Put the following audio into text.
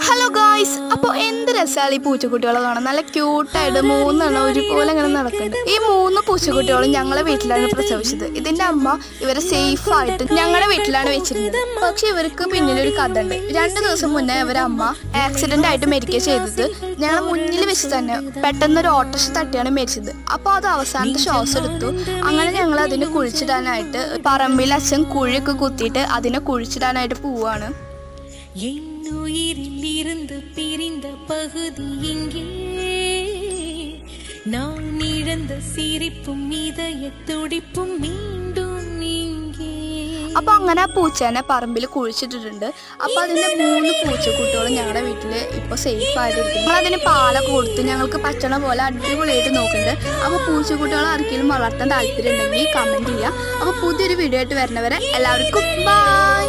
Hello guys, അപ്പോൾ എന്ത് രസമാണ് ഈ പൂച്ചക്കുട്ടികളെ കാണാൻ. നല്ല ക്യൂട്ടായിട്ട് മൂന്നെണ്ണം ഒരുപോലെ ഇങ്ങനെ നടക്കുന്നുണ്ട്. ഈ 3 പൂച്ചക്കുട്ടികളും ഞങ്ങളെ വീട്ടിലാണ് പ്രസവിച്ചത്. ഇതിന്റെ അമ്മ ഇവരെ സേഫ് ആയിട്ട് ഞങ്ങളുടെ വീട്ടിലാണ് വെച്ചിരുന്നത്. പക്ഷെ ഇവർക്ക് പിന്നിലൊരു കഥ ഉണ്ട്. 2 ദിവസം മുന്നേ ഇവരെ അമ്മ ആക്സിഡന്റ് ആയിട്ട് മരിക്കുക ചെയ്തത്. ഞങ്ങളെ മുന്നിൽ വെച്ച് തന്നെ പെട്ടെന്നൊരു ഓട്ടോറിക്ഷ തട്ടിയാണ് മരിച്ചത്. അപ്പോൾ അത് അവസാനത്തെ ശ്വാസം എടുത്തു. അങ്ങനെ ഞങ്ങൾ അതിനെ കുഴിച്ചിടാനായിട്ട് പറമ്പിൽ അച്ഛൻ കുഴിയൊക്കെ കുത്തിയിട്ട് അതിനെ കുഴിച്ചിടാനായിട്ട് പോവാണ്. என்னுயிரிலிருந்து பிரிந்த பகுதி இங்கே நான் இழந்த சிரிப்பும் இதய துடிப்புം மீண்டும் இங்கே. അപ്പൊ അങ്ങനെ ആ പൂച്ചേനെ പറമ്പിൽ കുഴിച്ചിട്ടിട്ടുണ്ട്. അപ്പൊ അതിന്റെ 3 പൂച്ചക്കുട്ടികളും ഞങ്ങളുടെ വീട്ടില് ഇപ്പൊ സേഫ് ആയിട്ടിരിക്കും. ഞങ്ങൾ അതിന് പാലൊക്കെ കൊടുത്ത് ഞങ്ങൾക്ക് പറ്റണ പോലെ അടിപൊളിയായിട്ട് നോക്കുന്നുണ്ട്. അപ്പൊ പൂച്ചക്കുട്ടികളെ ആർക്കെങ്കിലും വളർത്താൻ താല്പര്യം ഉണ്ടെങ്കിൽ കമന്റ് ചെയ്യാം. അപ്പൊ പുതിയൊരു വീഡിയോ ആയിട്ട് വരുന്നവരെ എല്ലാവർക്കും ബൈ.